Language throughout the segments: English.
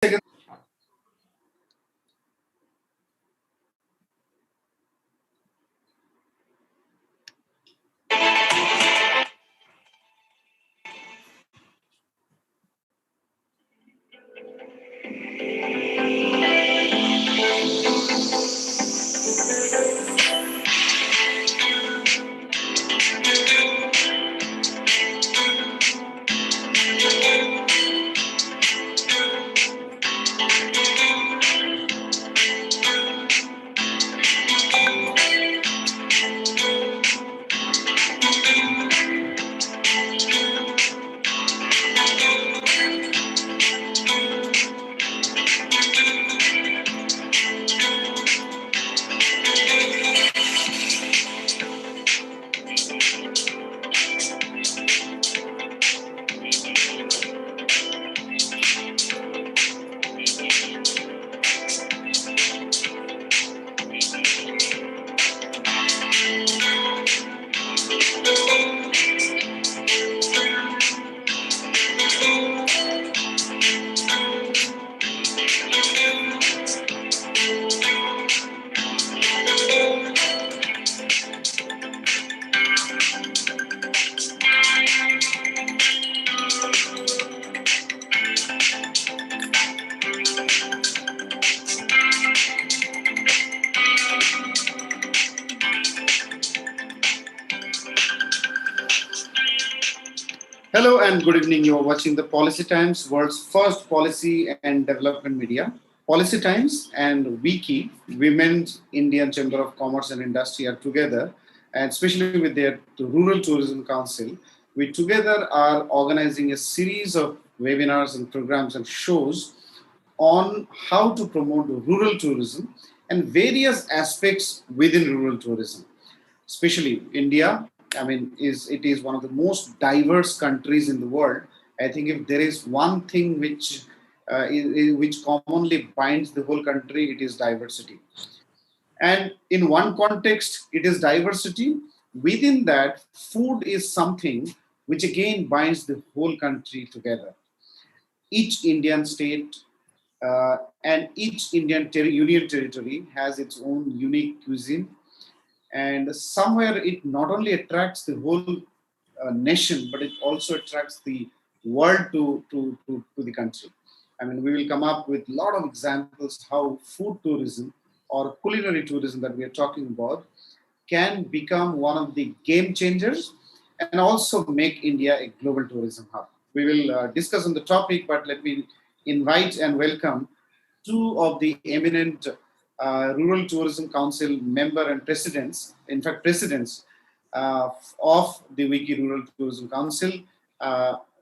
Second. Hello and good evening. You are watching the Policy Times, world's first policy and development media. Policy Times and WICCI, Women's Indian Chamber of Commerce and Industry, are together, and especially with their Rural Tourism Council, we together are organizing a series of webinars and programs and shows on how to promote rural tourism and various aspects within rural tourism. Especially India, I mean, it is one of the most diverse countries in the world. I think if there is one thing which commonly binds the whole country, it is diversity. And in one context, it is diversity. Within that, food is something which again binds the whole country together. Each Indian state and each union territory has its own unique cuisine, and somewhere it not only attracts the whole nation, but it also attracts the world to the country. I mean, we will come up with a lot of examples how food tourism or culinary tourism that we are talking about can become one of the game changers and also make India a global tourism hub. We will discuss on the topic, but let me invite and welcome two of the eminent Rural Tourism Council member and presidents, in fact, presidents of the WICCI Rural Tourism Council,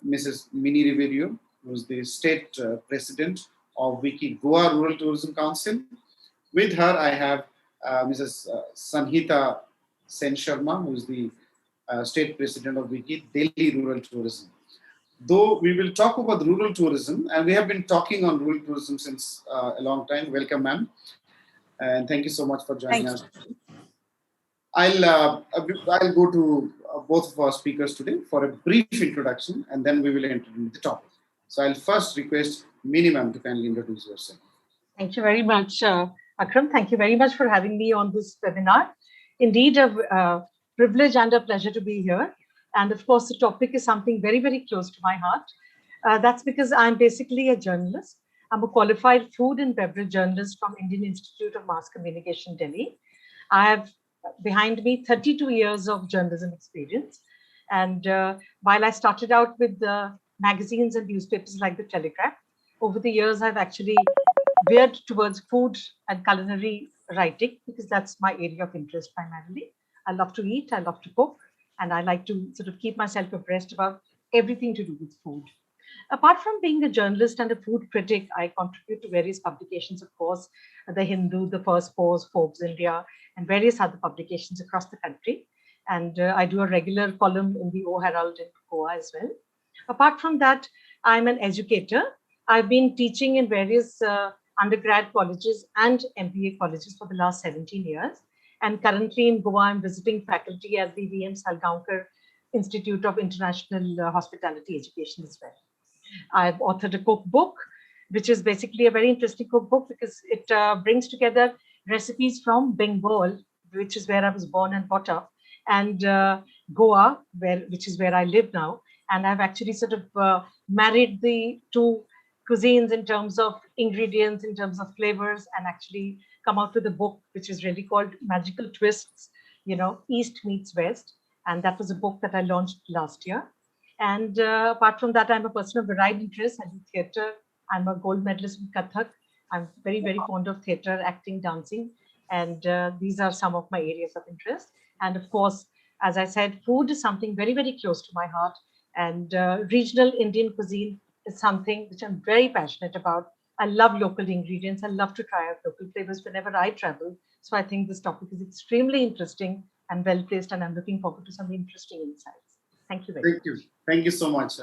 Mrs. Mini Ribeiro, who is the state president of WICCI Goa Rural Tourism Council. With her, I have Mrs. Sanhita Sensarma, who is the state president of WICCI Delhi Rural Tourism. Though we will talk about rural tourism, and we have been talking on rural tourism since a long time. Welcome, ma'am. And thank you so much for joining us. I'll go to both of our speakers today for a brief introduction, and then we will enter into the topic. So I'll first request Mini ma'am to kindly introduce yourself. Thank you very much, Akram. Thank you very much for having me on this webinar. Indeed, a privilege and a pleasure to be here. And of course, the topic is something very, very close to my heart. That's because I'm basically a journalist. I'm a qualified food and beverage journalist from Indian Institute of Mass Communication, Delhi. I have behind me 32 years of journalism experience. And while I started out with magazines and newspapers like The Telegraph, over the years, I've actually veered towards food and culinary writing because that's my area of interest primarily. I love to eat, I love to cook, and I like to sort of keep myself abreast about everything to do with food. Apart from being a journalist and a food critic, I contribute to various publications, of course, The Hindu, The First Pose, Forbes India, and various other publications across the country. And I do a regular column in the O Herald in Goa as well. Apart from that, I'm an educator. I've been teaching in various undergrad colleges and MBA colleges for the last 17 years. And currently in Goa, I'm visiting faculty at the VM Salgaonkar Institute of International Hospitality Education as well. I've authored a cookbook, which is basically a very interesting cookbook because it brings together recipes from Bengal, which is where I was born and brought up, and Goa, which is where I live now. And I've actually sort of married the two cuisines in terms of ingredients, in terms of flavors, and actually come out with a book which is really called Magical Twists, East Meets West. And that was a book that I launched last year. And apart from that, I'm a person of varied interests. I do theater. I'm a gold medalist in Kathak. I'm very, very fond of theater, acting, dancing. And these are some of my areas of interest. And of course, as I said, food is something very, very close to my heart. And regional Indian cuisine is something which I'm very passionate about. I love local ingredients. I love to try out local flavors whenever I travel. So I think this topic is extremely interesting and well placed, and I'm looking forward to some interesting insights. Thank you very much. Thank you so much.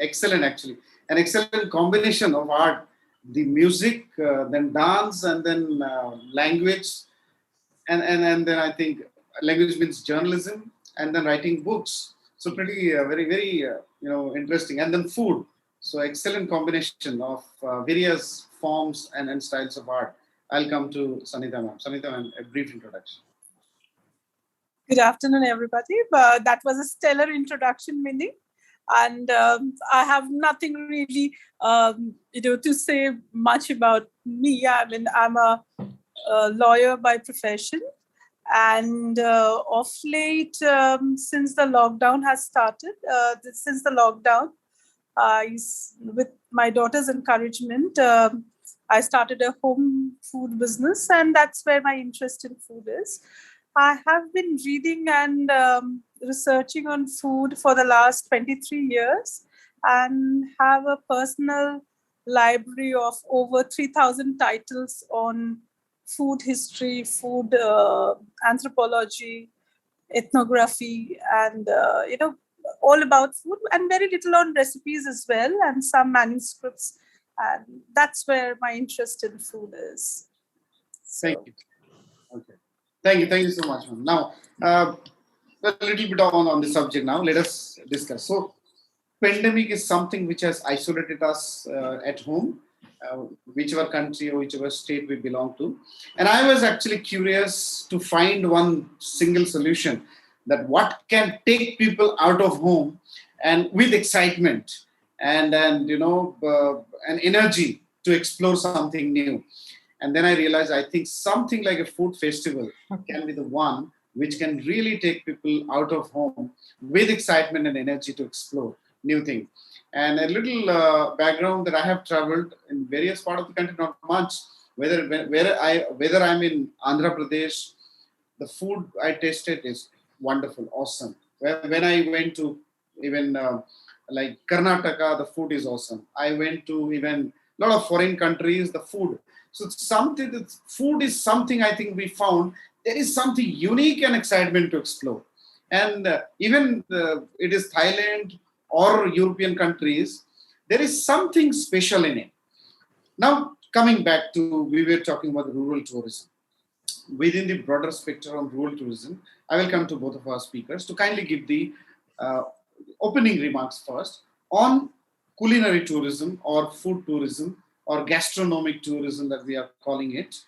Excellent, actually. An excellent combination of art, the music, then dance, and then language. And then I think language means journalism, and then writing books. So pretty, very, very, interesting. And then food. So excellent combination of various forms and styles of art. I'll come to Sanhita ma'am. Sanhita ma'am, a brief introduction. Good afternoon, everybody. That was a stellar introduction, Minnie. And I have nothing really, to say much about me. I mean, I'm a lawyer by profession. And of late, since the lockdown has started, with my daughter's encouragement, I started a home food business, and that's where my interest in food is. I have been reading and researching on food for the last 23 years and have a personal library of over 3,000 titles on food history, food anthropology, ethnography, and all about food, and very little on recipes as well, and some manuscripts. And that's where my interest in food is. So. Thank you. Okay. Thank you so much, ma'am. Now, a little bit on the subject now. Let us discuss. So, pandemic is something which has isolated us at home, whichever country or whichever state we belong to. And I was actually curious to find one single solution that what can take people out of home and with excitement and an energy to explore something new. And then I realized I think something like a food festival can be the one which can really take people out of home with excitement and energy to explore new things. And a little background that I have traveled in various parts of the country, not much. Whether I'm in Andhra Pradesh, the food I tasted is wonderful, awesome. When I went to even like Karnataka, the food is awesome. I went to even a lot of foreign countries, the food. So food is something I think we found there is something unique and excitement to explore. And even it is Thailand or European countries, there is something special in it. Now, coming back to, we were talking about rural tourism. Within the broader spectrum of rural tourism, I will come to both of our speakers to kindly give the opening remarks first on culinary tourism or food tourism or gastronomic tourism that we are calling it.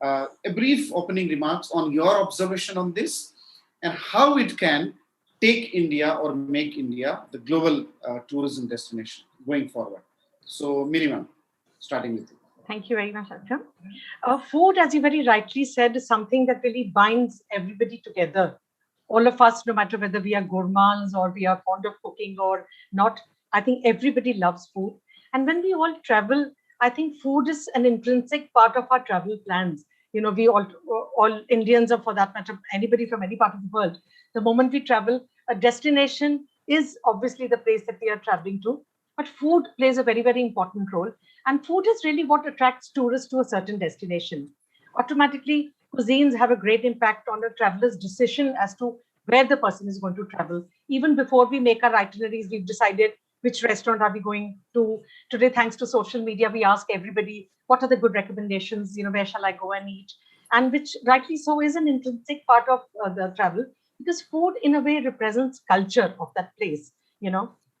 A brief opening remarks on your observation on this and how it can take India or make India the global tourism destination going forward. So, Miriam, starting with you. Thank you very much, Akram. Food, as you very rightly said, is something that really binds everybody together. All of us, no matter whether we are gourmands or we are fond of cooking or not, I think everybody loves food. And when we all travel, I think food is an intrinsic part of our travel plans. We all Indians, or for that matter, anybody from any part of the world, the moment we travel, a destination is obviously the place that we are traveling to. But food plays a very, very important role. And food is really what attracts tourists to a certain destination. Automatically, cuisines have a great impact on a traveler's decision as to where the person is going to travel. Even before we make our itineraries, we've decided which restaurant are we going to. Today, thanks to social media, we ask everybody, what are the good recommendations? Where shall I go and eat? And which rightly so is an intrinsic part of the travel, because food in a way represents culture of that place.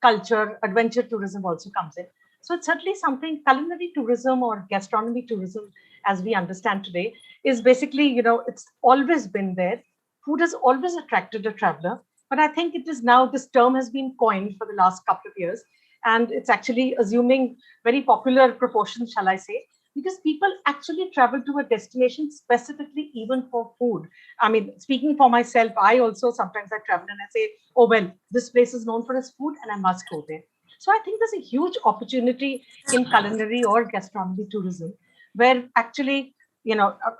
Culture, adventure tourism also comes in. So it's certainly something. Culinary tourism or gastronomy tourism, as we understand today, is basically, it's always been there. Food has always attracted a traveler. But I think it is now, this term has been coined for the last couple of years. And it's actually assuming very popular proportions, shall I say, because people actually travel to a destination specifically even for food. I mean, speaking for myself, I also sometimes I travel and I say, oh, well, this place is known for its food and I must go there. So I think there's a huge opportunity in culinary or gastronomy tourism, where actually,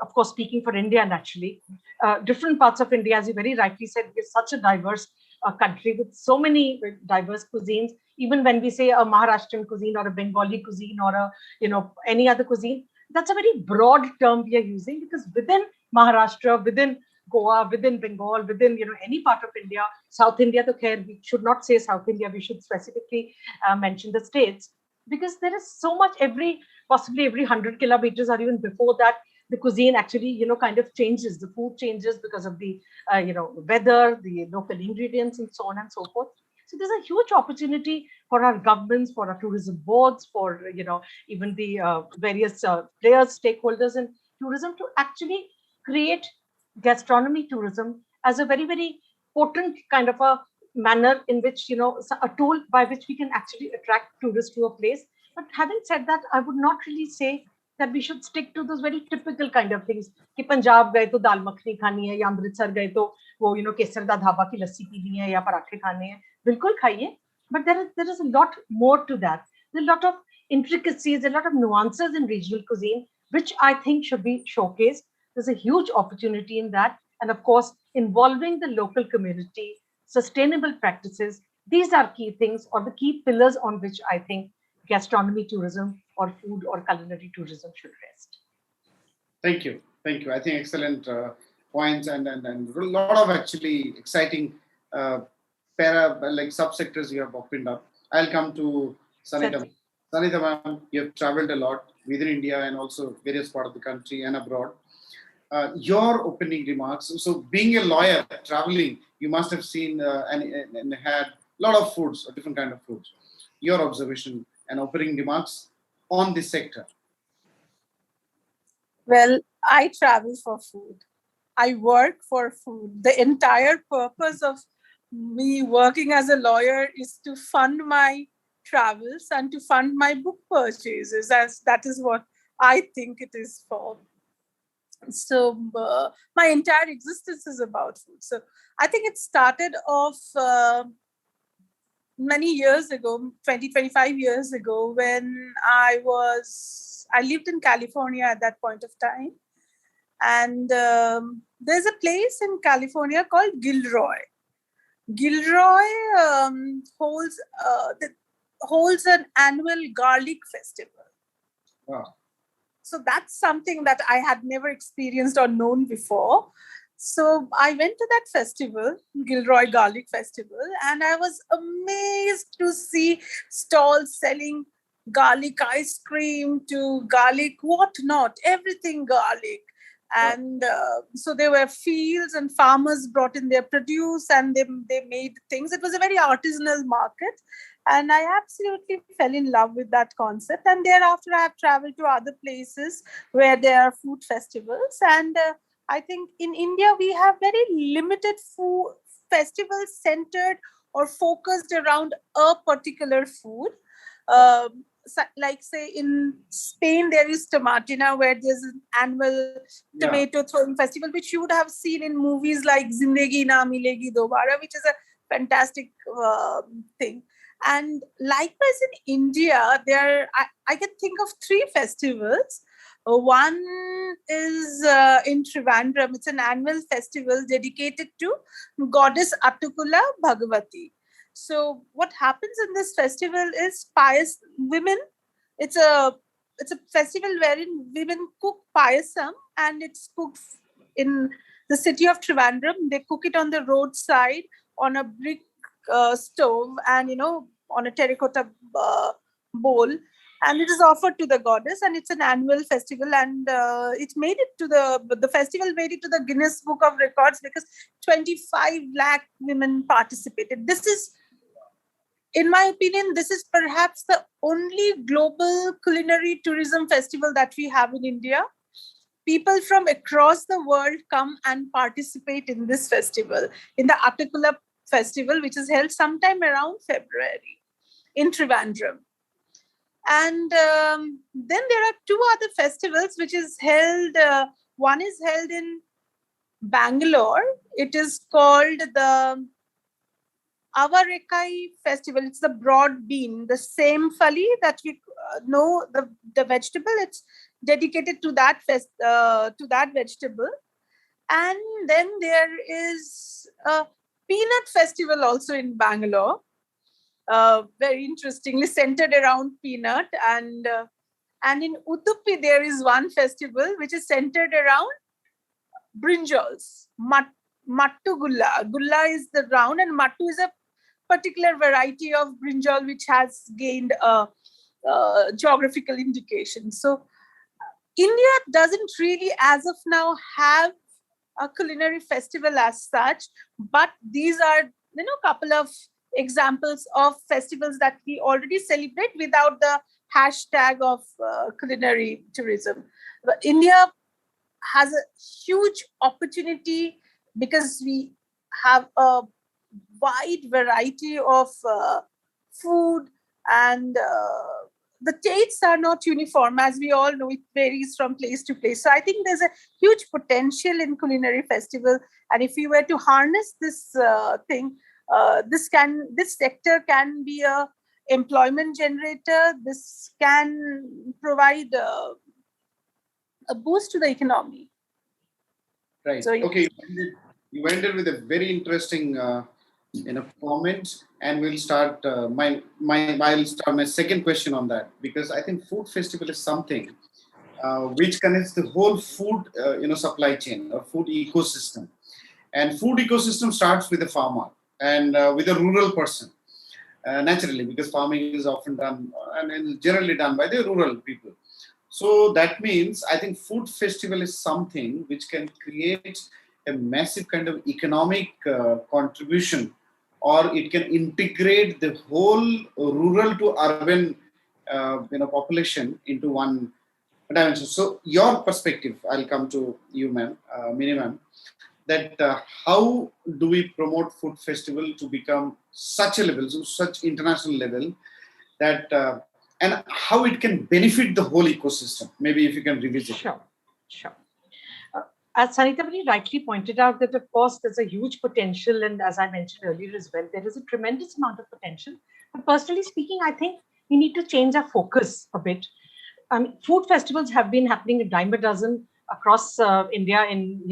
of course, speaking for India, naturally, different parts of India, as you very rightly said, we're such a diverse country with so many diverse cuisines. Even when we say a Maharashtrian cuisine or a Bengali cuisine or any other cuisine, that's a very broad term we are using, because within Maharashtra, within Goa, within Bengal, within any part of India, South India, to care, we should not say South India, we should specifically mention the states, because there is so much. Possibly every 100 kilometers or even before that, the cuisine actually kind of changes. The food changes because of the weather, the local ingredients, and so on and so forth. So there's a huge opportunity for our governments, for our tourism boards, for even the various players, stakeholders in tourism, to actually create gastronomy tourism as a very, very potent kind of a manner in which, a tool by which we can actually attract tourists to a place. But having said that, I would not really say that we should stick to those very typical kind of things. कि पंजाब गए तो दाल मखनी खानी है, या अमृतसर गए तो वो केसर दा ढाबा की लस्सी पीनी है या पराठे खाने हैं. बिल्कुल खाइए. But there is a lot more to that. There's a lot of intricacies, a lot of nuances in regional cuisine, which I think should be showcased. There's a huge opportunity in that. And of course, involving the local community, sustainable practices, these are key things, or the key pillars on which I think gastronomy tourism or food or culinary tourism should rest. Thank you. Thank you. I think excellent points and a lot of actually exciting subsectors you have opened up. I'll come to Sanhita. Sanhita ma'am, you have traveled a lot within India and also various parts of the country and abroad. Your opening remarks. So being a lawyer, traveling, you must have seen and had a lot of foods, different kind of foods. Your observation and opening remarks on this sector. Well, I travel for food. I work for food. The entire purpose of me working as a lawyer is to fund my travels and to fund my book purchases, as that is what I think it is for. So my entire existence is about food. So I think it started off many years ago, 25 years ago, when I lived in California at that point of time. And there's a place in California called Gilroy. Gilroy holds an annual garlic festival. Wow. So that's something that I had never experienced or known before. So I went to that festival, Gilroy Garlic Festival, and I was amazed to see stalls selling garlic ice cream to garlic whatnot, everything garlic. And so there were fields and farmers brought in their produce and they made things. It was a very artisanal market. And I absolutely fell in love with that concept. And thereafter, I have traveled to other places where there are food festivals. And I think in India, we have very limited food festivals centered or focused around a particular food. Like say in Spain, there is Tomatina, where there's an annual tomato throwing festival, which you would have seen in movies like Zindagi Na Milegi Dobara, which is a fantastic thing. And likewise in India, I can think of 3 festivals. One is in Trivandrum. It's an annual festival dedicated to goddess Atukula Bhagavati. So what happens in this festival is pious women. It's a festival wherein women cook payasam, and it's cooked in the city of Trivandrum. They cook it on the roadside on a brick stove and on a terracotta bowl, and it is offered to the goddess. And it's an annual festival, and it made it to the festival made it to the Guinness Book of Records because 25 lakh women participated. This is in my opinion, this is perhaps the only global culinary tourism festival that we have in India. People from across the world come and participate in this festival, in the Atakula festival, which is held sometime around February in Trivandrum. And then there are two other festivals which is held. One is held in Bangalore. It is called the Avarekai festival. It's the broad bean, the same fali that we know, the vegetable. It's dedicated to that vegetable. And then there is a peanut festival also in Bangalore. Very interestingly centered around peanut, and in Udupi there is one festival which is centered around brinjals. Mattu gulla. Gulla is the round, and mattu is a particular variety of brinjal which has gained a geographical indication. So India doesn't really, as of now, have a culinary festival as such, but these are, a couple of examples of festivals that we already celebrate without the hashtag of culinary tourism. But India has a huge opportunity because we have a wide variety of food, and the tastes are not uniform. As we all know, it varies from place to place. So I think there's a huge potential in culinary festival. And if we were to harness this thing, this sector can be a employment generator. This can provide a boost to the economy. Right. So, okay. You ended with a very interesting comment, and we'll start I'll start my second question on that, because I think food festival is something which connects the whole food supply chain or food ecosystem. And food ecosystem starts with a farmer and with a rural person, naturally, because farming is often done and generally done by the rural people. So that means I think food festival is something which can create a massive kind of economic contribution, or it can integrate the whole rural to urban population into one dimension. So your perspective, I'll come to you, ma'am, Mini ma'am, that how do we promote food festival to become such a level, so such international level, that and how it can benefit the whole ecosystem? Maybe if you can revisit. Sure. As Sanhita very rightly pointed out, that of course there's a huge potential, and as I mentioned earlier as well, there is a tremendous amount of potential. But personally speaking, I think we need to change our focus a bit. Food festivals have been happening a dime a dozen across India in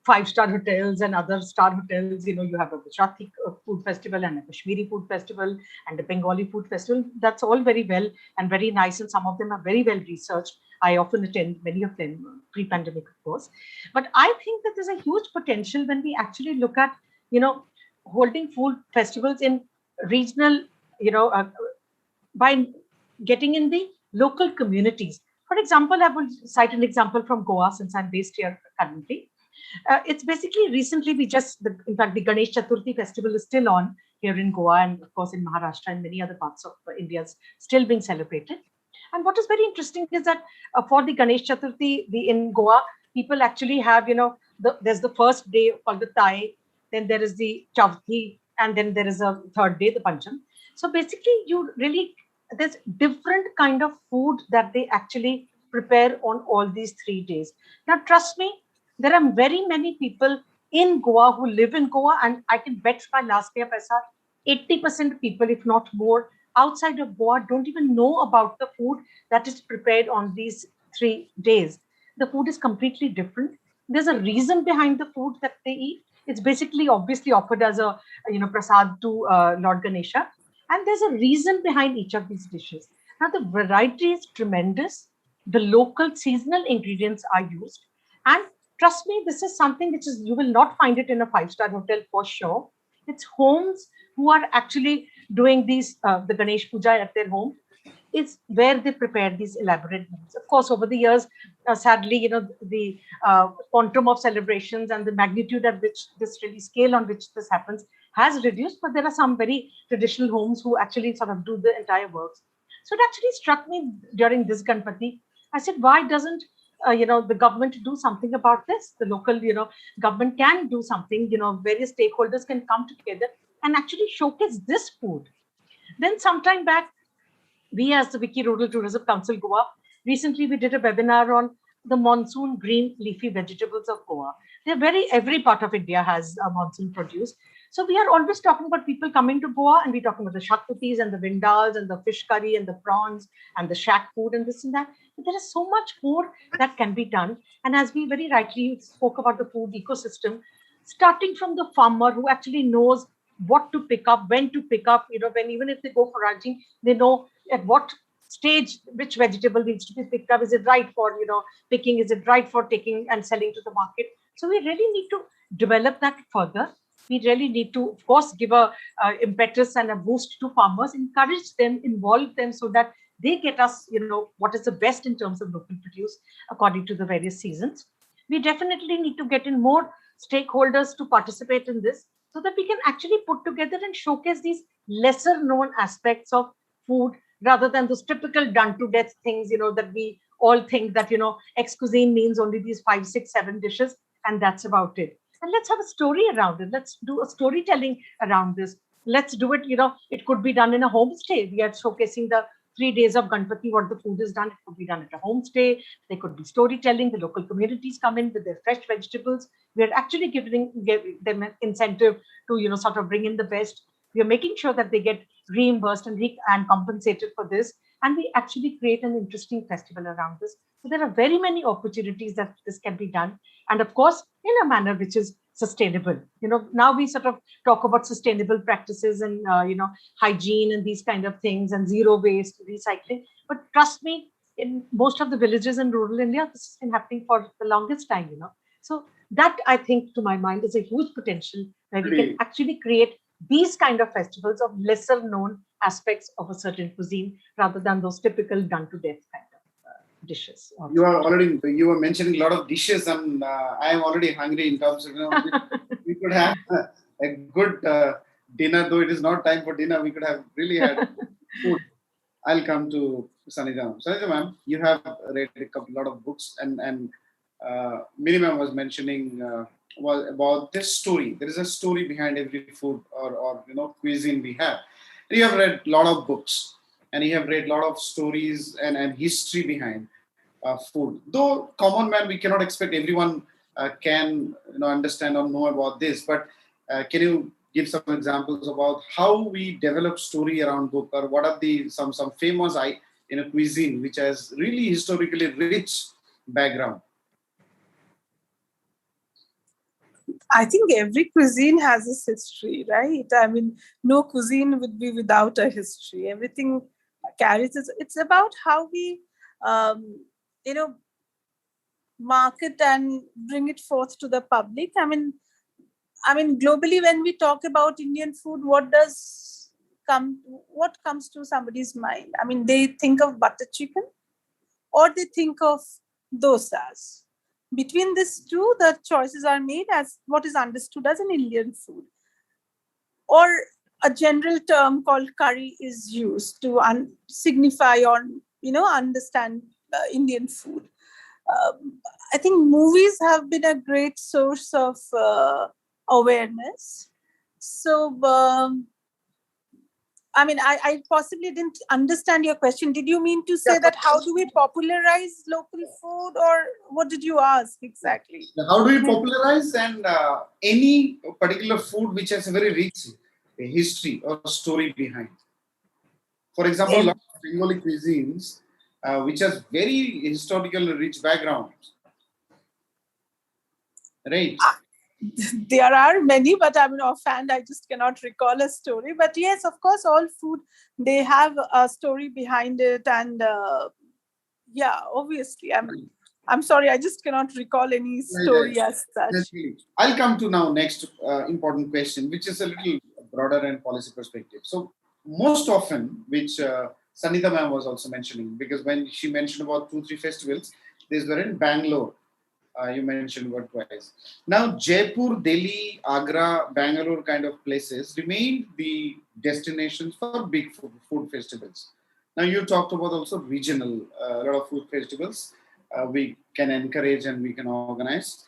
5-star hotels and other star hotels. You have a Gujarati food festival and a Kashmiri food festival and a Bengali food festival. That's all very well and very nice, and some of them are very well researched. I often attend many of them pre-pandemic, of course. But I think that there's a huge potential when we actually look at, holding food festivals in regional, by getting in the local communities. For example, I will cite an example from Goa, since I'm based here currently. It's basically recently in fact, the Ganesh Chaturthi festival is still on here in Goa, and of course in Maharashtra and many other parts of India is still being celebrated. And what is very interesting is that for the Ganesh Chaturthi in Goa, people actually have, there's the first day called the Thai, then there is the Chavthi, and then there is a third day, the Pancham. So basically, there's different kind of food that they actually prepare on all these 3 days. Now, trust me, there are very many people in Goa who live in Goa, and I can bet my last year paisa, 80% people, if not more, outside of Goa don't even know about the food that is prepared on these 3 days. The food is completely different. There's a reason behind the food that they eat. It's basically obviously offered as a prasad to Lord Ganesha. And there's a reason behind each of these dishes. Now, the variety is tremendous. The local seasonal ingredients are used. And trust me, this is something which you will not find it in a 5-star hotel for sure. It's homes who are actually doing these, the Ganesh Puja at their home, is where they prepare these elaborate meals. Of course, over the years, sadly, the quantum of celebrations and the magnitude at which this really scale on which this happens has reduced, but there are some very traditional homes who actually sort of do the entire works. So it actually struck me during this Ganpati. I said, why doesn't the government do something about this? The local, government can do something. Various stakeholders can come together and actually showcase this food. Then sometime back, we as the WICCI Rural Tourism Council Goa, recently we did a webinar on the monsoon green leafy vegetables of Goa. Every part of India has a monsoon produce. So we are always talking about people coming to Goa, and we're talking about the shakputis and the vindals and the fish curry and the prawns and the shack food and this and that. But there is so much more that can be done. And as we very rightly spoke about the food ecosystem, starting from the farmer who actually knows what to pick up, when to pick up, when even if they go foraging, they know at what stage which vegetable needs to be picked up. Is it right for picking? Is it right for taking and selling to the market? So we really need to develop that further. We really need to, of course, give a impetus and a boost to farmers, encourage them, involve them so that they get us what is the best in terms of local produce according to the various seasons. We definitely need to get in more stakeholders to participate in this so that we can actually put together and showcase these lesser known aspects of food rather than those typical done to death things, that we all think that, ex cuisine means only these 5, 6, 7 dishes, and that's about it. And let's have a story around it. Let's do a storytelling around this. Let's do it, it could be done in a homestay. We are showcasing the 3 days of Ganpati, what the food is done. It could be done at a homestay. There could be storytelling. The local communities come in with their fresh vegetables. We are actually giving them an incentive to, sort of bring in the best. We are making sure that they get reimbursed and compensated for this. And we actually create an interesting festival around this. So there are very many opportunities that this can be done. And of course, in a manner which is sustainable. Now we sort of talk about sustainable practices and, hygiene and these kind of things and zero waste, recycling. But trust me, in most of the villages in rural India, this has been happening for the longest time, So that, I think, to my mind, is a huge potential where we can actually create these kind of festivals of lesser known aspects of a certain cuisine rather than those typical done to death kind of dishes. You were mentioning a lot of dishes, and I am already hungry in terms of, we could have a good dinner, though it is not time for dinner. We could have really had food. I'll come to Sanhita. Sanhita ma'am, you have read a lot of books, and Mini ma'am was mentioning was about this story. There is a story behind every food or cuisine we have. You have read a lot of books, and you have read a lot of stories and history behind food. Though common man, we cannot expect everyone can understand or know about this. But can you give some examples about how we develop story around book, or what are the some famous cuisine which has really historically rich background? I think every cuisine has its history, right? I mean, no cuisine would be without a history. Everything carries it. It's about how we, market and bring it forth to the public. I mean, globally, when we talk about Indian food, what comes to somebody's mind? I mean, they think of butter chicken, or they think of dosas. Between these two, the choices are made as what is understood as an Indian food. Or a general term called curry is used to signify or, understand Indian food. I think movies have been a great source of awareness. So, I possibly didn't understand your question. Did you mean to say that how do we popularize local food, or what did you ask exactly? How do we popularize and any particular food which has a very rich history or story behind? For example, a lot of Bengali cuisines which has very historical rich backgrounds. Right? There are many, but I'm offhand, I just cannot recall a story. But yes, of course, all food, they have a story behind it. And obviously, I'm sorry, I just cannot recall any story as such. I'll come to now next important question, which is a little broader and policy perspective. So most often, which Sanhita ma'am was also mentioning, because when she mentioned about 2-3 festivals, these were in Bangalore. You mentioned word twice. Now, Jaipur, Delhi, Agra, Bangalore kind of places remain the destinations for big food festivals. Now, you talked about also regional, a lot of food festivals we can encourage and we can organize.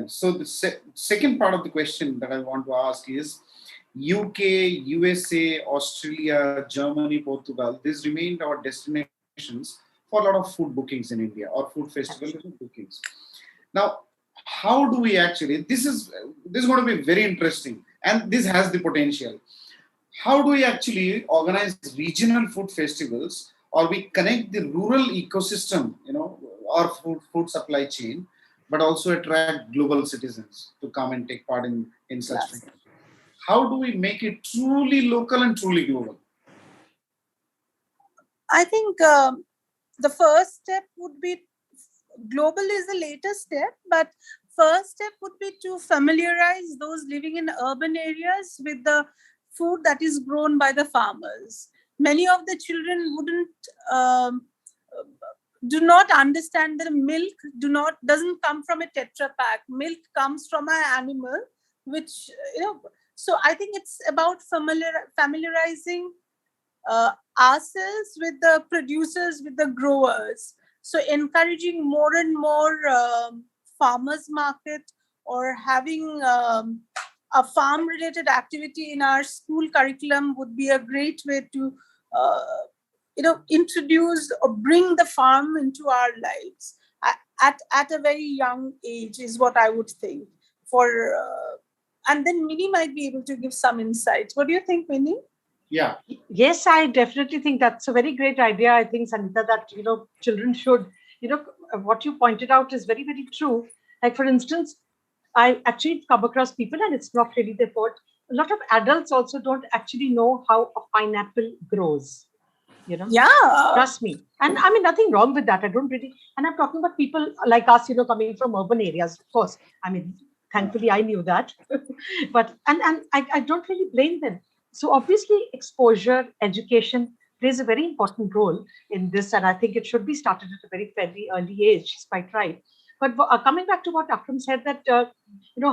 So, the second part of the question that I want to ask is UK, USA, Australia, Germany, Portugal, these remained our destinations for a lot of food bookings in India or food festival bookings. Now, how do we actually? This is going to be very interesting, and this has the potential. How do we actually organize regional food festivals, or we connect the rural ecosystem, our food supply chain, but also attract global citizens to come and take part in such things? How do we make it truly local and truly global? I think the first step would be, global is the later step, but first step would be to familiarize those living in urban areas with the food that is grown by the farmers. Many of the children do not understand that milk doesn't come from a Tetra Pak. Milk comes from an animal, which So I think it's about familiarizing ourselves with the producers, with the growers. So encouraging more and more farmers market, or having a farm related activity in our school curriculum would be a great way to introduce or bring the farm into our lives at a very young age, is what I would think. And then Minnie might be able to give some insights. What do you think, Minnie? Yeah. Yes, I definitely think that's a very great idea. I think, Sanhita, that, children should, what you pointed out is very, very true. Like, for instance, I actually come across people, and it's not really their fault. A lot of adults also don't actually know how a pineapple grows. Yeah. Trust me. And I mean, nothing wrong with that. I don't really, and I'm talking about people like us, coming from urban areas, of course. I mean, thankfully, I knew that. But, and I don't really blame them. So obviously, exposure, education plays a very important role in this. And I think it should be started at a very fairly early age. It's quite right. But coming back to what Akram said, that,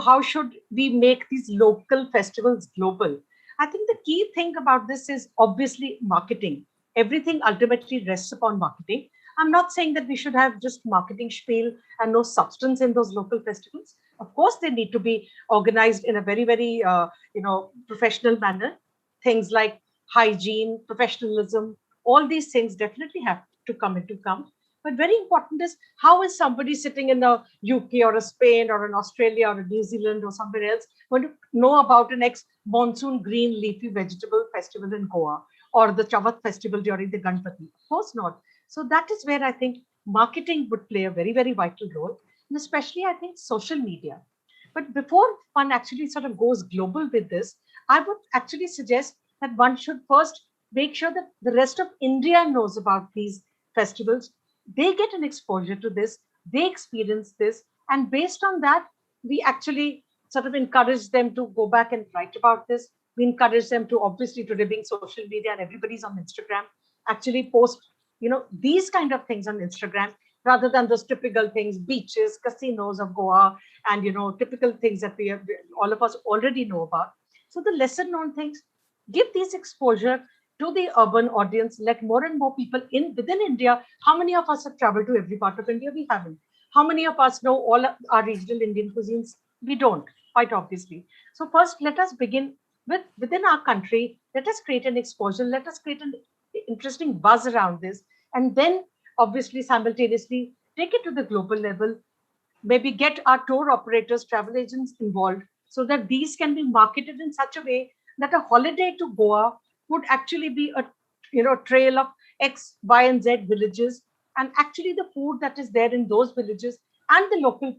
how should we make these local festivals global? I think the key thing about this is obviously marketing. Everything ultimately rests upon marketing. I'm not saying that we should have just marketing spiel and no substance in those local festivals. Of course, they need to be organized in a very, very, professional manner. Things like hygiene, professionalism, all these things definitely have to come into account. But very important is, how is somebody sitting in a UK or a Spain or an Australia or a New Zealand or somewhere else going to know about an monsoon green leafy vegetable festival in Goa, or the Chavat festival during the Ganpati? Of course not. So that is where I think marketing would play a very, very vital role, and especially I think social media. But before one actually sort of goes global with this, I would actually suggest that one should first make sure that the rest of India knows about these festivals. They get an exposure to this, they experience this, and based on that, we actually sort of encourage them to go back and write about this. We encourage them to, obviously, today being social media and everybody's on Instagram, actually post, these kind of things on Instagram, rather than those typical things, beaches, casinos of Goa, and, typical things that all of us already know about. So the lesser known things, give these exposure to the urban audience. Let more and more people within India. How many of us have traveled to every part of India? We haven't. How many of us know all our regional Indian cuisines? We don't, quite obviously. So first, let us begin within our country. Let us create an exposure. Let us create an interesting buzz around this. And then, obviously, simultaneously, take it to the global level. Maybe get our tour operators, travel agents involved, so that these can be marketed in such a way that a holiday to Goa would actually be a trail of X, Y, and Z villages, and actually the food that is there in those villages and the local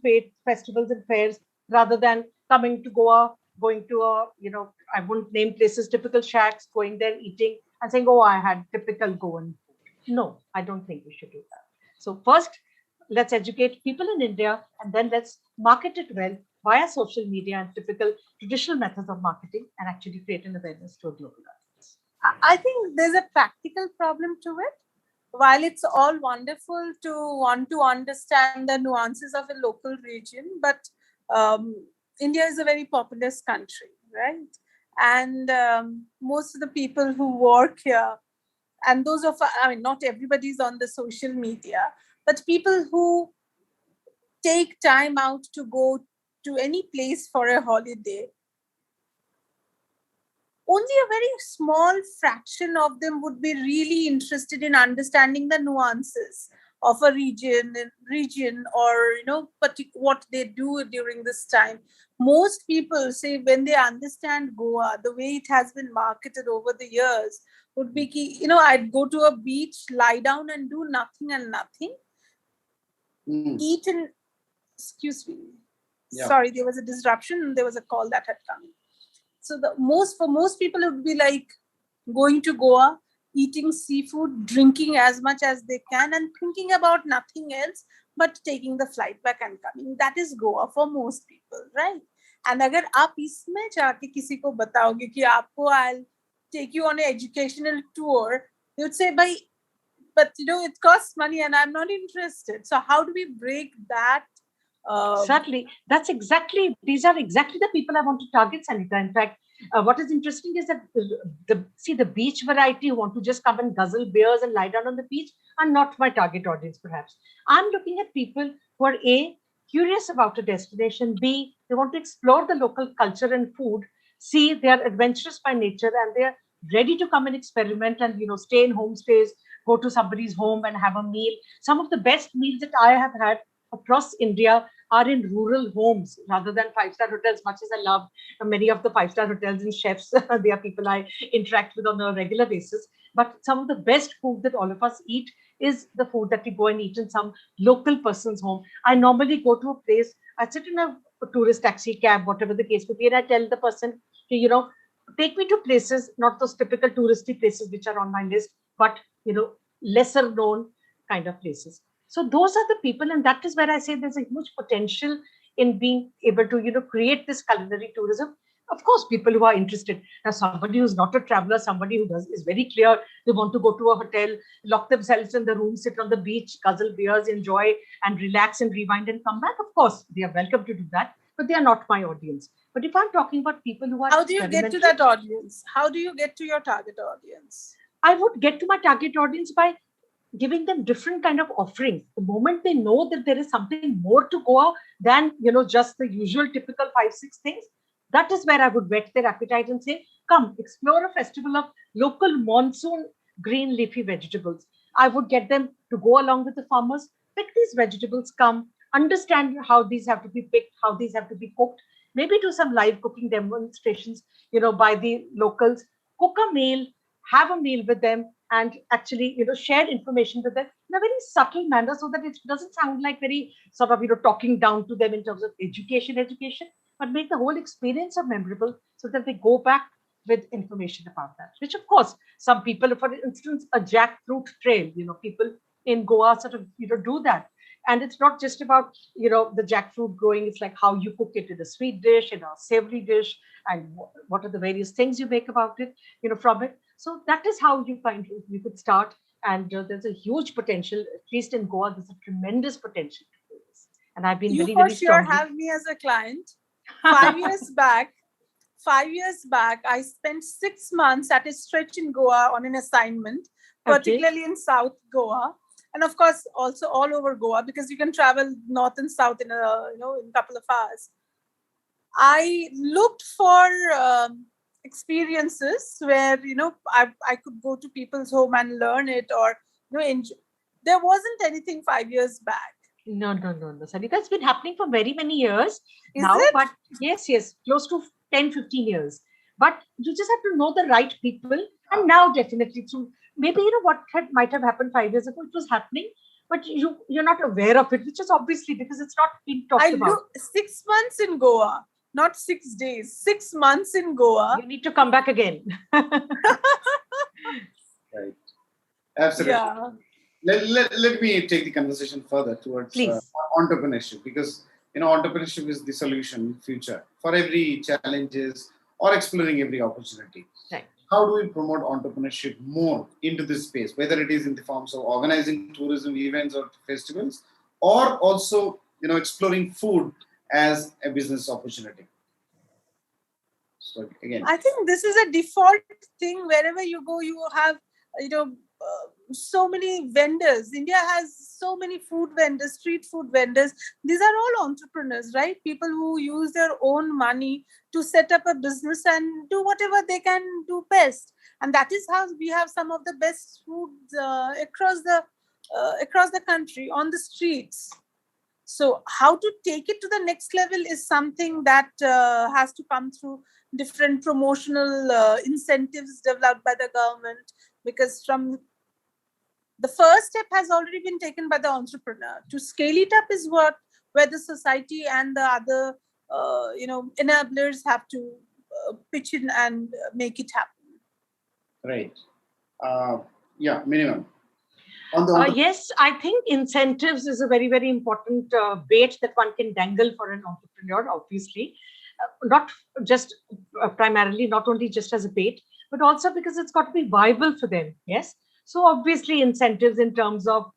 festivals and fairs, rather than coming to Goa, going to I won't name places, typical shacks, going there, eating, and saying, oh, I had typical Goan food. No, I don't think we should do that. So first, let's educate people in India, and then let's market it well via social media and typical traditional methods of marketing, and actually create an awareness to a global audience. I think there's a practical problem to it. while it's all wonderful to want to understand the nuances of a local region, but India is a very populous country, right? And most of the people who work here, and those of, I mean, not everybody's on the social media, but people who take time out to go to any place for a holiday, only a very small fraction of them would be really interested in understanding the nuances of a region or what they do during this time. Most people say when they understand Goa, the way it has been marketed over the years, would be, I'd go to a beach, lie down and do nothing and nothing, eat and, excuse me, sorry, there was a disruption, there was a call that had come in. So for most people, it would be like going to Goa, eating seafood, drinking as much as they can, and thinking about nothing else but taking the flight back and coming. That is Goa for most people, right? And अगर आप इसमें जाके किसी को बताओगे कि आपको I'll take you on an educational tour, they would say, but it costs money and I'm not interested. So how do we break that? Certainly, these are exactly the people I want to target, Sanhita. In fact, what is interesting is that the beach variety who want to just come and guzzle beers and lie down on the beach are not my target audience, perhaps. I'm looking at people who are A, curious about a destination, B, they want to explore the local culture and food, C, they are adventurous by nature and they're ready to come and experiment and stay in homestays, go to somebody's home and have a meal. Some of the best meals that I have had across India are in rural homes rather than five-star hotels. Much as I love many of the five-star hotels and chefs, they are people I interact with on a regular basis. But some of the best food that all of us eat is the food that we go and eat in some local person's home. I normally go to a place, I sit in a tourist taxi cab, whatever the case may be, and I tell the person to, take me to places, not those typical touristy places which are on my list, but, lesser known kind of places. So those are the people, and that is where I say there's a huge potential in being able to, create this culinary tourism. Of course, people who are interested. Now, somebody who's not a traveler, somebody who is very clear, they want to go to a hotel, lock themselves in the room, sit on the beach, guzzle beers, enjoy and relax and rewind and come back. Of course, they are welcome to do that, but they are not my audience. But if I'm talking about people who are— How do you get to that audience? How do you get to your target audience? I would get to my target audience by giving them different kind of offerings. The moment they know that there is something more to Goa than just the usual typical 5-6 things, that is where I would whet their appetite and say, come explore a festival of local monsoon green leafy vegetables. I would get them to go along with the farmers, pick these vegetables, come understand how these have to be picked, how these have to be cooked, maybe do some live cooking demonstrations by the locals, cook a meal, have a meal with them, and actually, share information with them in a very subtle manner so that it doesn't sound like very sort of, talking down to them in terms of education, but make the whole experience memorable so that they go back with information about that. Which, of course, some people, for instance, a jackfruit trail, people in Goa sort of, do that. And it's not just about, the jackfruit growing. It's like how you cook it in a sweet dish, in a savory dish, and what are the various things you make about it, from it. So that is how you you could start. And there's a huge potential, at least in Goa, there's a tremendous potential to do this. And I've been very, very strongly— You for sure have me as a client. 5 years back, I spent 6 months at a stretch in Goa on an assignment, particularly in South Goa. And of course, also all over Goa, because you can travel north and south in a couple of hours. I looked for experiences where I could go to people's home and learn it, or enjoy. There wasn't anything 5 years back. No, Sanhita, that's been happening for very many years now. But yes, close to 10-15 years. But you just have to know the right people. And now definitely through, maybe what might have happened 5 years ago, it was happening, but you're not aware of it, which is obviously because it's not being talked about. 6 months in Goa, not 6 days, 6 months in Goa. You need to come back again. Right. Absolutely. Yeah. Let me take the conversation further towards entrepreneurship, because entrepreneurship is the solution in future for every challenges or exploring every opportunity. Right. how do we promote entrepreneurship more into this space, whether it is in the forms of organizing tourism events or festivals, or also, exploring food as a business opportunity? So again, I think this is a default thing. Wherever you go, you have, so many vendors. India has so many food vendors, street food vendors. These are all entrepreneurs, right? People who use their own money to set up a business and do whatever they can do best. And that is how we have some of the best foods across the country on the streets. So how to take it to the next level is something that has to come through different promotional incentives developed by the government, because from the first step has already been taken by the entrepreneur. To scale it up is where the society and the other enablers have to pitch in and make it happen. right. Minimum. Yes, I think incentives is a very, very important bait that one can dangle for an entrepreneur, obviously. Not just primarily, not only just as a bait, but also because it's got to be viable for them. Yes. So obviously incentives in terms of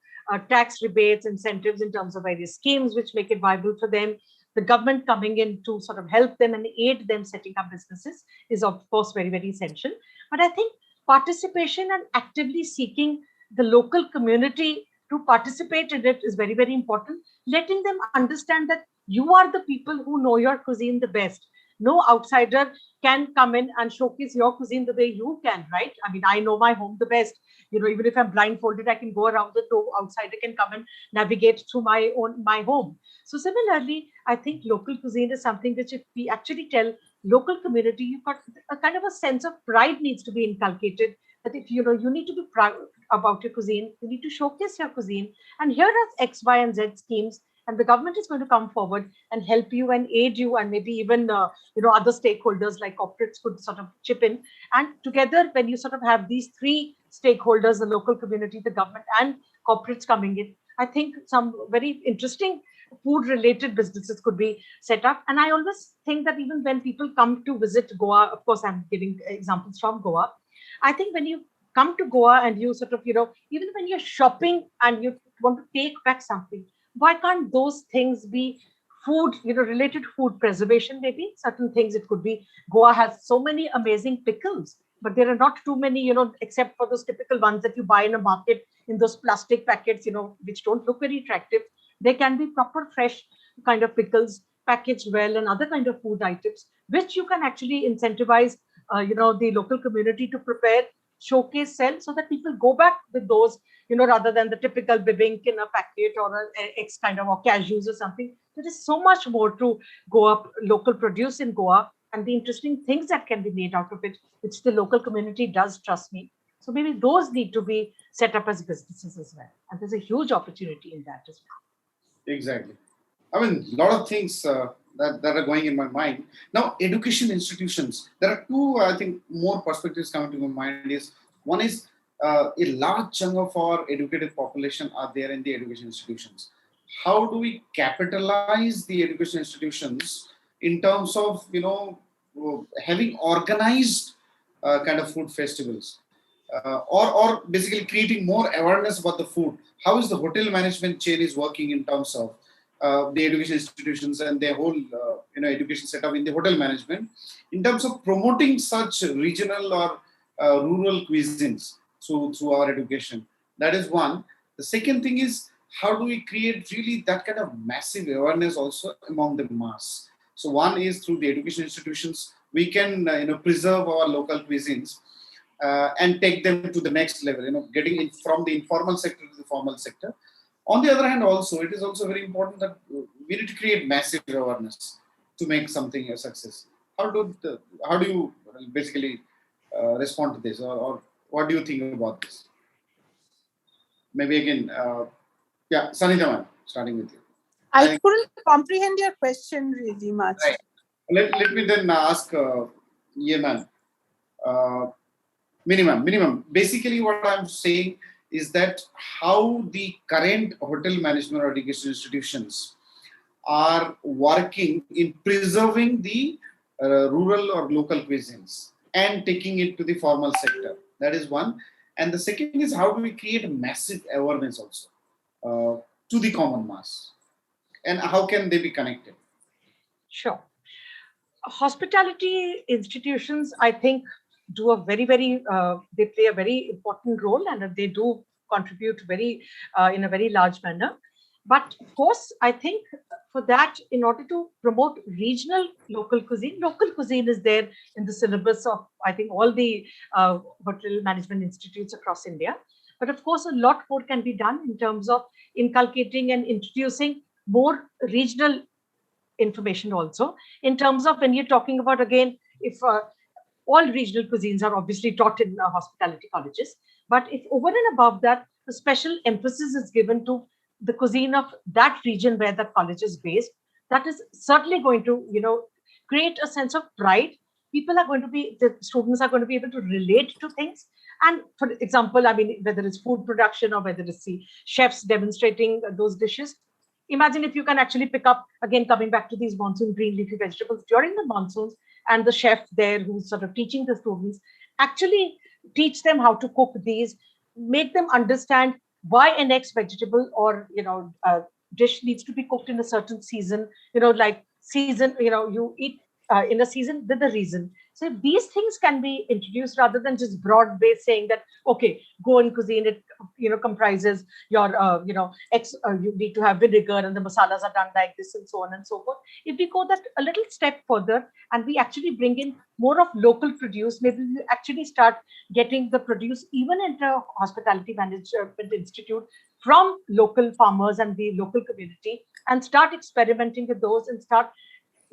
tax rebates, incentives in terms of various schemes which make it viable for them. The government coming in to sort of help them and aid them setting up businesses is of course very, very essential. But I think participation and actively seeking the local community to participate in it is very, very important. Letting them understand that you are the people who know your cuisine the best. No outsider can come in and showcase your cuisine the way you can, right? I mean, I know my home the best. Even if I'm blindfolded, I can go around the door. Outsider can come and navigate through my home. So similarly, I think local cuisine is something which, if we actually tell local community, you've got a kind of a sense of pride needs to be inculcated. That if you need to be proud about your cuisine, you need to showcase your cuisine. And here are X, Y, and Z schemes, and the government is going to come forward and help you and aid you, and maybe even other stakeholders like corporates could sort of chip in. And together, when you sort of have these three stakeholders, the local community, the government, and corporates coming in, I think some very interesting food-related businesses could be set up. And I always think that even when people come to visit Goa, of course, I'm giving examples from Goa. I think when you come to Goa and you sort of, even when you're shopping and you want to take back something, why can't those things be food, related food preservation, maybe certain things it could be. Goa has so many amazing pickles, but there are not too many, except for those typical ones that you buy in a market in those plastic packets, which don't look very attractive. They can be proper fresh kind of pickles, packaged well, and other kind of food items, which you can actually incentivize, the local community to prepare, showcase, sell, so that people go back with those, rather than the typical bibink in a packet or a X kind of, or cashews or something. There is so much more to Goa, local produce in Goa, and the interesting things that can be made out of it, which the local community does, trust me. So maybe those need to be set up as businesses as well. And there's a huge opportunity in that as well. Exactly. I mean, a lot of things that are going in my mind. Now, education institutions. There are two, I think, more perspectives coming to my mind. One is a large chunk of our educated population are there in the education institutions. How do we capitalize the education institutions in terms of, having organized kind of food festivals? Or basically creating more awareness about the food. How is the hotel management chain is working in terms of the education institutions and their whole education setup in the hotel management in terms of promoting such regional or rural cuisines through our education? That is one. The second thing is, how do we create really that kind of massive awareness also among the mass? So one is through the education institutions, we can preserve our local cuisines and take them to the next level, getting it from the informal sector to the formal sector. On the other hand, also, it is also very important that we need to create massive awareness to make something a success. How do you basically respond to this, or what do you think about this? Maybe again, Sanhita, starting with you. I couldn't comprehend your question really much. Right. Let me then ask Yeman. Minimum. Basically, what I'm saying is that how the current hotel management or education institutions are working in preserving the rural or local cuisines. and taking it to the formal sector. That is one. And the second is, how do we create a massive awareness also to the common mass? And how can they be connected? Sure. Hospitality institutions, I think, do a very, they play a very important role, and they do contribute in a very large manner. But of course, I think for that, in order to promote local cuisine is there in the syllabus of, I think, all the hotel management institutes across India. But of course, a lot more can be done in terms of inculcating and introducing more regional information also, in terms of when you're talking about, again, if all regional cuisines are obviously taught in hospitality colleges, but if over and above that, the special emphasis is given to the cuisine of that region where the college is based, that is certainly going to, create a sense of pride. The students are going to be able to relate to things. And for example, I mean, whether it's food production or whether it's the chefs demonstrating those dishes, imagine if you can actually pick up, again, coming back to these monsoon green leafy vegetables during the monsoons, and the chef there who's sort of teaching the students actually teach them how to cook these, make them understand why an X vegetable or, dish needs to be cooked in a certain season, like season, you eat in a season with a reason. So if these things can be introduced rather than just broad based saying that, okay, go in cuisine, it, comprises your, you need to have vinegar and the masalas are done like this and so on and so forth. If we go that a little step further and we actually bring in more of local produce, maybe we actually start getting the produce even into Hospitality Management Institute from local farmers and the local community, and start experimenting with those and start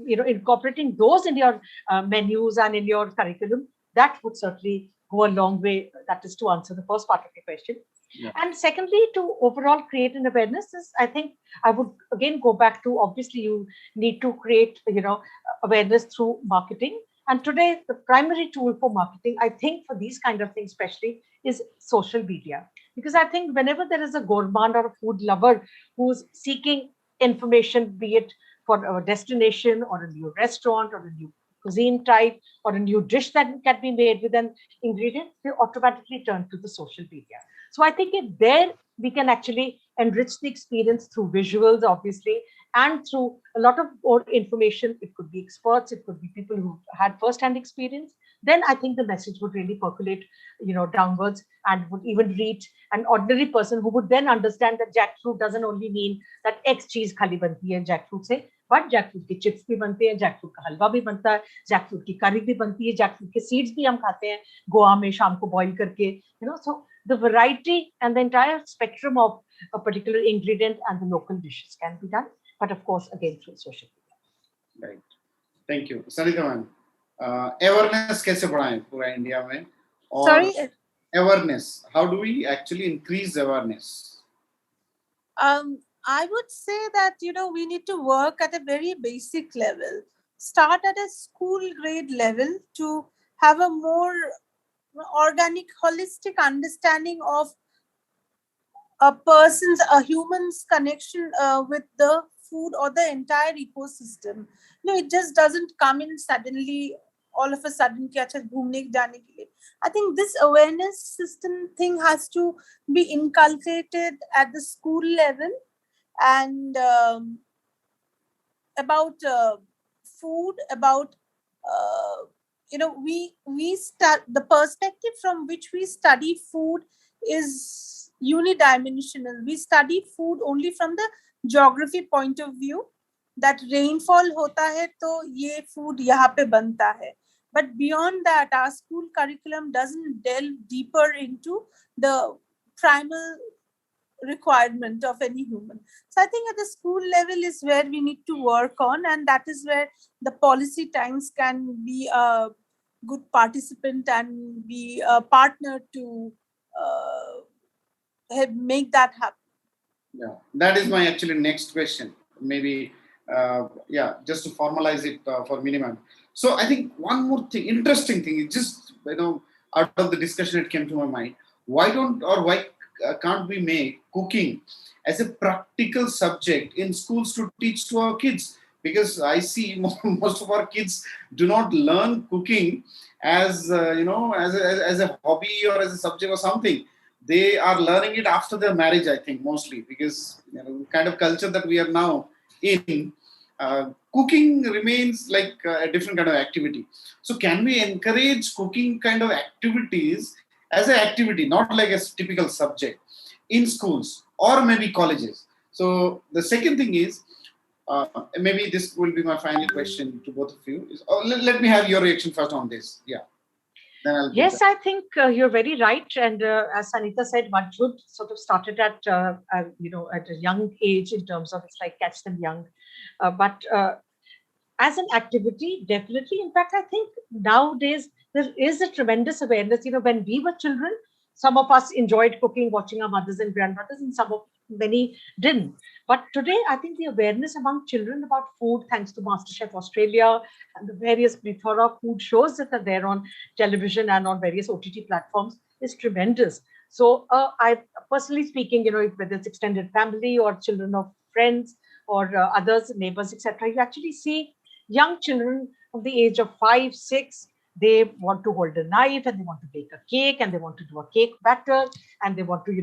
incorporating those in your menus and in your curriculum, that would certainly go a long way. That is to answer the first part of your question. Yeah. And secondly, to overall create an awareness is, I think I would again go back to, obviously you need to create, awareness through marketing. And today, the primary tool for marketing, I think for these kind of things especially, is social media. Because I think whenever there is a gourmand or a food lover who's seeking information, be it for a destination or a new restaurant or a new cuisine type or a new dish that can be made with an ingredient, they automatically turn to the social media. So I think if there we can actually enrich the experience through visuals, obviously, and through a lot of more information. It could be experts, it could be people who had first-hand experience. Then I think the message would really percolate, downwards, and would even reach an ordinary person who would then understand that jackfruit doesn't only mean that X cheese khali banti hai jackfruit se, but jackfruit ki chips bhi bante hain, jackfruit ka halwa bhi banta hai, jackfruit ki curry bhi banti hai, jackfruit ke seeds bhi hum khate hain Goa mein shaam ko boil karke, so the variety and the entire spectrum of a particular ingredient and the local dishes can be done, but of course again through social media. Right. Thank you. Sanhita ma'am, awareness कैसे बढ़ाएं पूरा India में? Sorry? Awareness. How do we actually increase awareness? I would say that, we need to work at a very basic level. Start at a school grade level to have a more organic, holistic understanding of a human's connection with the food or the entire ecosystem. It just doesn't come in suddenly, all of a sudden. I think this awareness system thing has to be inculcated at the school level, and about food, about we start, the perspective from which we study food is unidimensional. We study food only from the geography point of view, that rainfall hota hai to ye food yahan pe banta hai. But beyond that, our school curriculum doesn't delve deeper into the primal requirement of any human. So I think at the school level is where we need to work on, and that is where the policy times can be a good participant and be a partner to make that happen. Yeah, that is my actually next question. Maybe, just to formalize it for minimum. So I think one more thing, interesting thing, it just, out of the discussion, it came to my mind. Why can't we make cooking as a practical subject in schools to teach to our kids? because I see most of our kids do not learn cooking as as a hobby or as a subject or something. They are learning it after their marriage, I think, mostly, because kind of culture that we are now in, cooking remains like a different kind of activity. So can we encourage cooking kind of activities as an activity, not like a typical subject, in schools or maybe colleges? So the second thing is, maybe this will be my final question to both of you. Let me have your reaction first on this. Yeah. Then I'll Yes, I think you're very right. And as Sanhita said, one should sort of started at at a young age in terms of, it's like catch them young. But as an activity, definitely. In fact, I think nowadays there is a tremendous awareness. When we were children, some of us enjoyed cooking, watching our mothers and grandmothers, and many didn't. But today, I think the awareness among children about food, thanks to MasterChef Australia and the various plethora of food shows that are there on television and on various OTT platforms, is tremendous. So, I personally speaking, whether it's extended family or children of friends or others, neighbors, etc., you actually see young children of the age of 5, 6, they want to hold a knife and they want to bake a cake and they want to do a cake batter and they want to,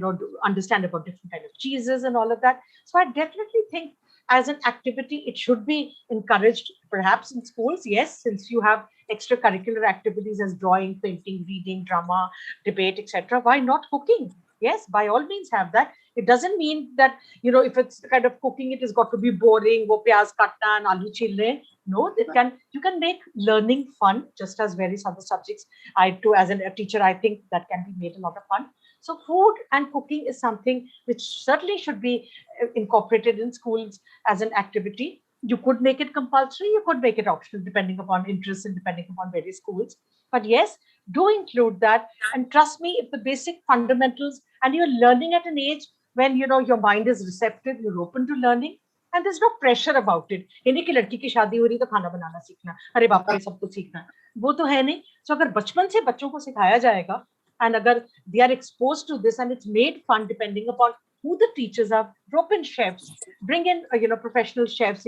understand about different kind of cheeses and all of that. So I definitely think as an activity, it should be encouraged, perhaps in schools. Yes, since you have extracurricular activities as drawing, painting, reading, drama, debate, etc. Why not cooking? Yes, by all means have that. It doesn't mean that, if it's kind of cooking, it has got to be boring, wo pyaz katna and aloo chilne. No, you can make learning fun, just as various other subjects. I too, as a teacher, I think that can be made a lot of fun. So food and cooking is something which certainly should be incorporated in schools as an activity. You could make it compulsory, you could make it optional, depending upon interests and depending upon various schools. But yes, do include that. And trust me, if the basic fundamentals, and you're learning at an age when your mind is receptive, you're open to learning, and there's no pressure about it. ये नहीं कि लड़की की शादी हो रही तो खाना बनाना सीखना, अरे बाप रे सब कुछ सीखना, वो तो है नहीं. So अगर बचपन से बच्चों को सिखाया जाएगा, and अगर they are exposed to this and it's made fun depending upon who the teachers are, drop in chefs, bring in professional chefs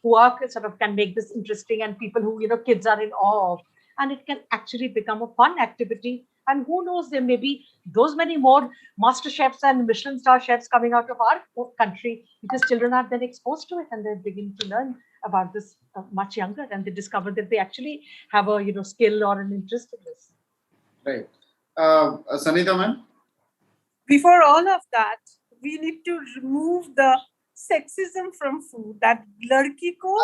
who are sort of can make this interesting, and people who kids are in awe of, and it can actually become a fun activity. And who knows, there may be those many more master chefs and Michelin star chefs coming out of our country, because children are then exposed to it and they begin to learn about this much younger, and they discover that they actually have a skill or an interest in this. Right. Sanhita, ma'am? Before all of that, we need to remove the sexism from food, that ladki ko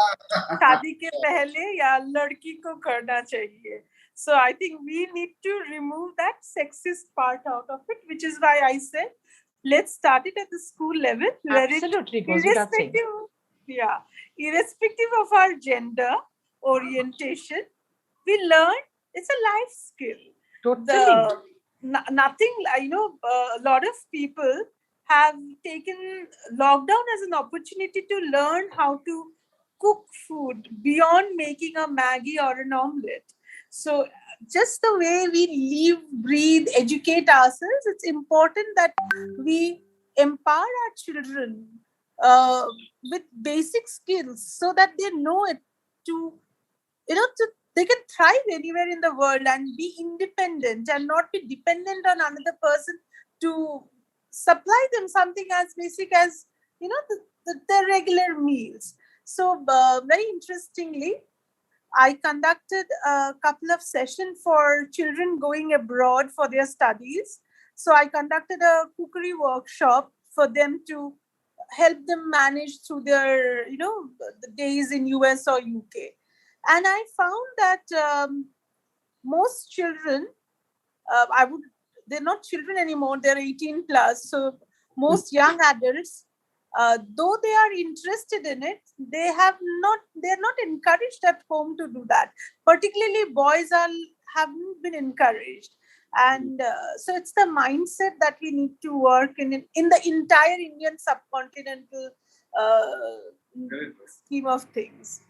shaadi ke pehle ya ladki ko karna chahiye. So I think we need to remove that sexist part out of it, which is why I said, let's start it at the school level. Absolutely, goes without saying. Yeah, irrespective of our gender orientation, we learn it's a life skill. Totally. Nothing, a lot of people have taken lockdown as an opportunity to learn how to cook food beyond making a Maggie or an omelette. So just the way we live, breathe, educate ourselves, it's important that we empower our children with basic skills so that they know it they can thrive anywhere in the world and be independent and not be dependent on another person to supply them something as basic as, the regular meals. So very interestingly, I conducted a couple of sessions for children going abroad for their studies. So I conducted a cookery workshop for them to help them manage through their, the days in US or UK. And I found that most children, they're not children anymore, they're 18 plus. So most young adults, though they are interested in it, they're not encouraged at home to do that. Particularly boys haven't been encouraged. And so it's the mindset that we need to work in the entire Indian subcontinental scheme of things.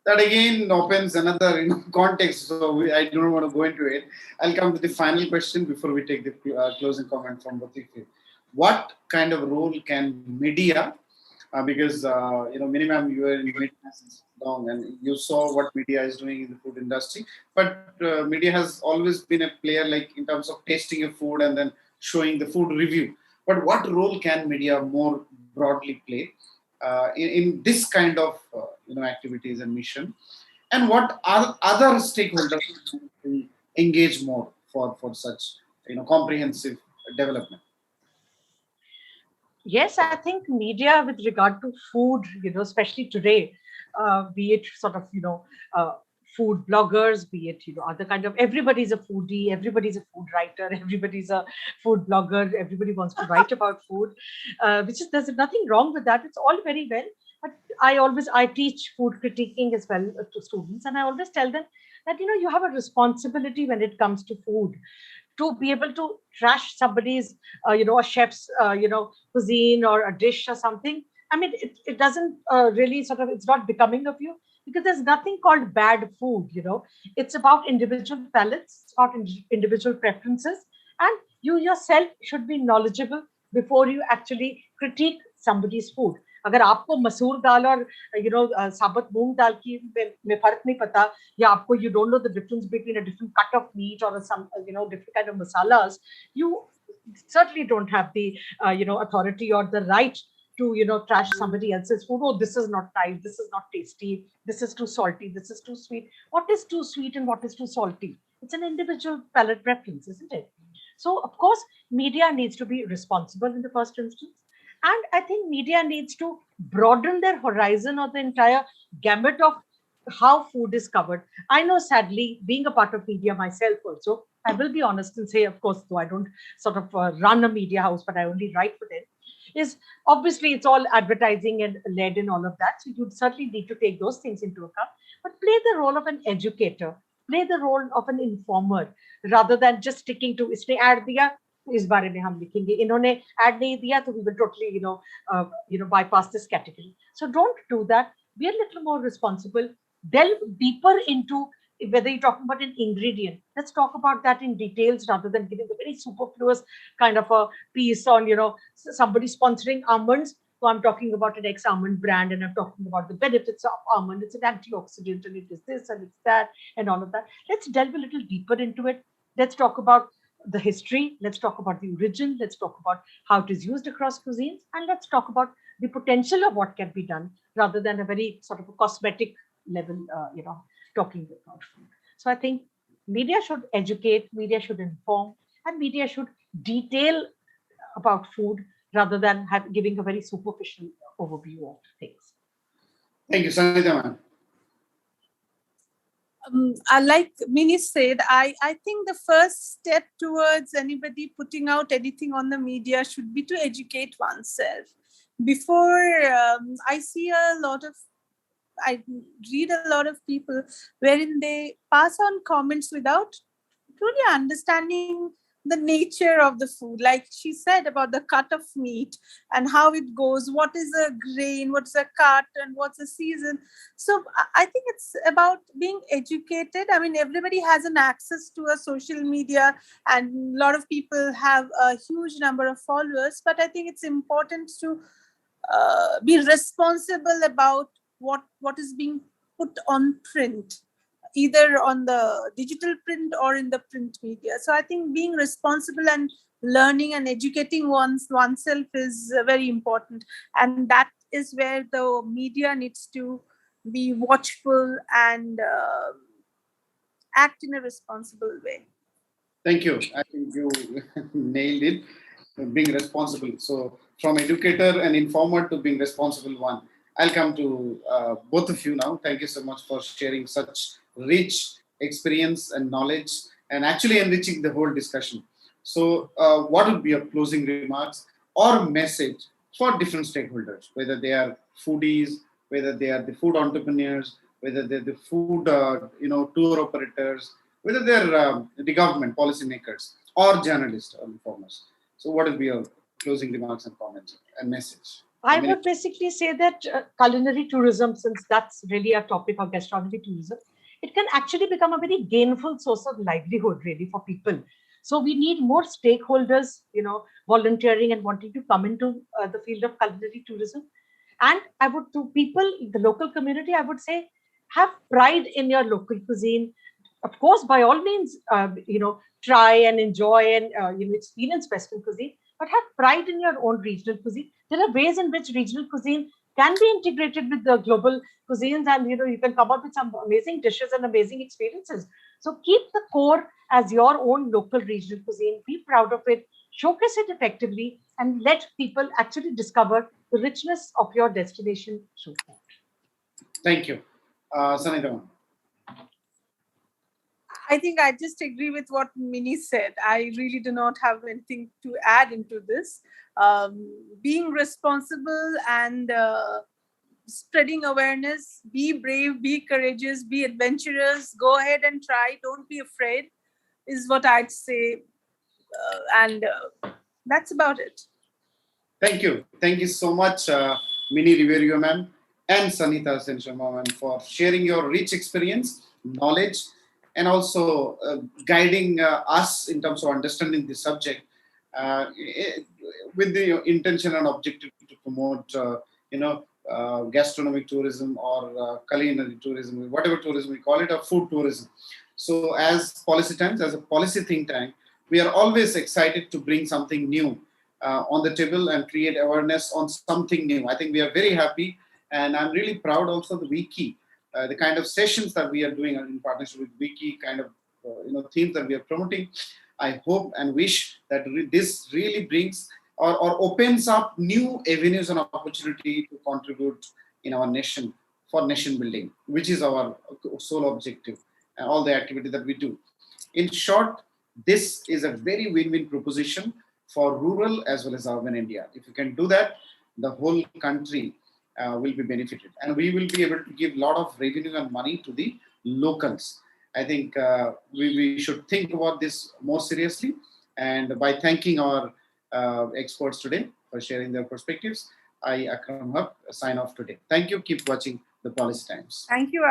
That again opens another context, so I don't want to go into it. I'll come to the final question before we take the closing comment from both of you. What kind of role can media because minimum you were in media since long and you saw what media is doing in the food industry. But media has always been a player, like in terms of tasting a food and then showing the food review. But what role can media more broadly play in this kind of activities and mission? And what are other stakeholders who engage more for such comprehensive development? Yes, I think media with regard to food, especially today, be it sort of, food bloggers, be it, other kind of, everybody's a foodie, everybody's a food writer, everybody's a food blogger, everybody wants to write about food, which is, there's nothing wrong with that. It's all very well. But I teach food critiquing as well to students. And I always tell them that, you have a responsibility when it comes to food, to be able to trash somebody's, a chef's, cuisine or a dish or something. I mean, it doesn't really sort of, it's not becoming of you, because there's nothing called bad food, It's about individual palates, it's about individual preferences. And you yourself should be knowledgeable before you actually critique somebody's food. अगर आपको मसूर दाल और साबुत मूंग दाल की में फर्क नहीं पता, या आपको you don't know the difference between a different cut of meat or some different kind of masalas, you certainly don't have the authority or the right to trash somebody else's food. Oh, this is not nice, this is not tasty, this is too salty, this is too sweet. What is too sweet and what is too salty? It's an individual palate preference, isn't it? So of course media needs to be responsible in the first instance. And I think media needs to broaden their horizon or the entire gamut of how food is covered. I know, sadly, being a part of media myself also, I will be honest and say, of course, though I don't sort of run a media house, but I only write for them, is obviously it's all advertising and led and all of that. So you certainly need to take those things into account, but play the role of an educator, play the role of an informer, rather than just sticking to इसने ad दिया तो इस बारे में हम लिखेंगे, इन्होंने ad नहीं दिया तो we will totally bypass this category. So don't do that. Be a little more responsible. Delve deeper into whether you're talking about an ingredient. Let's talk about that in details rather than giving a very superfluous kind of a piece on somebody sponsoring almonds. So I'm talking about an ex-almond brand and I'm talking about the benefits of almond. It's an antioxidant and it is this and it's that and all of that. Let's delve a little deeper into it. Let's talk about the history. Let's talk about the origin. Let's talk about how it is used across cuisines. And let's talk about the potential of what can be done rather than a very sort of a cosmetic level, talking about food. So I think media should educate, media should inform, and media should detail about food rather than giving a very superficial overview of things. Thank you, Sanhita, ma'am. Like Mini said, I think the first step towards anybody putting out anything on the media should be to educate oneself. Before I read a lot of people wherein they pass on comments without truly understanding the nature of the food. Like she said about the cut of meat and how it goes, what is a grain, what's a cut, and what's a season. So I think it's about being educated. I mean, everybody has an access to a social media and a lot of people have a huge number of followers, but I think it's important to be responsible about what is being put on print, either on the digital print or in the print media. So I think being responsible and learning and educating oneself is very important. And that is where the media needs to be watchful and act in a responsible way. Thank you. I think you nailed it. Being responsible. So from educator and informer to being responsible one. I'll come to both of you now. Thank you so much for sharing such rich experience and knowledge and actually enriching the whole discussion. So what would be your closing remarks or message for different stakeholders, whether they are foodies, whether they are the food entrepreneurs, whether they're the food tour operators, whether they're the government policymakers or journalists or informers. So what will be your closing remarks and comments and message? I would basically say that culinary tourism, since that's really a topic of gastronomy tourism, it can actually become a very gainful source of livelihood really for people. So we need more stakeholders, volunteering and wanting to come into the field of culinary tourism. And I would, to people, the local community, I would say, have pride in your local cuisine. Of course, by all means, try and enjoy and experience Western cuisine, but have pride in your own regional cuisine. There are ways in which regional cuisine can be integrated with the global cuisines, and you can come up with some amazing dishes and amazing experiences. So keep the core as your own local regional cuisine. Be proud of it, showcase it effectively, and let people actually discover the richness of your destination through food. Thank you. Sanhita. I think I just agree with what Minnie said. I really do not have anything to add into this. Being responsible and spreading awareness, be brave, be courageous, be adventurous, go ahead and try, don't be afraid, is what I'd say. And that's about it. Thank you. Thank you so much, Minnie Ribeiro, ma'am, and Sanhita Sensarma, ma'am, for sharing your rich experience, knowledge, and also guiding us in terms of understanding the subject with the intention and objective to promote, gastronomic tourism or culinary tourism, whatever tourism we call it, or food tourism. So as Policy Times, as a policy think tank, we are always excited to bring something new on the table and create awareness on something new. I think we are very happy, and I'm really proud also the WICCI, the kind of sessions that we are doing in partnership with WICCI, kind of themes that we are promoting. I hope and wish that this really brings or opens up new avenues and opportunity to contribute in our nation for nation building, which is our sole objective and all the activity that we do. In short, this is a very win-win proposition for rural as well as urban India. If you can do that, the whole country will be benefited, and we will be able to give a lot of revenue and money to the locals. I think we should think about this more seriously, and by thanking our experts today for sharing their perspectives, I, Akram, sign off today. Thank you. Keep watching the Policy Times. Thank you.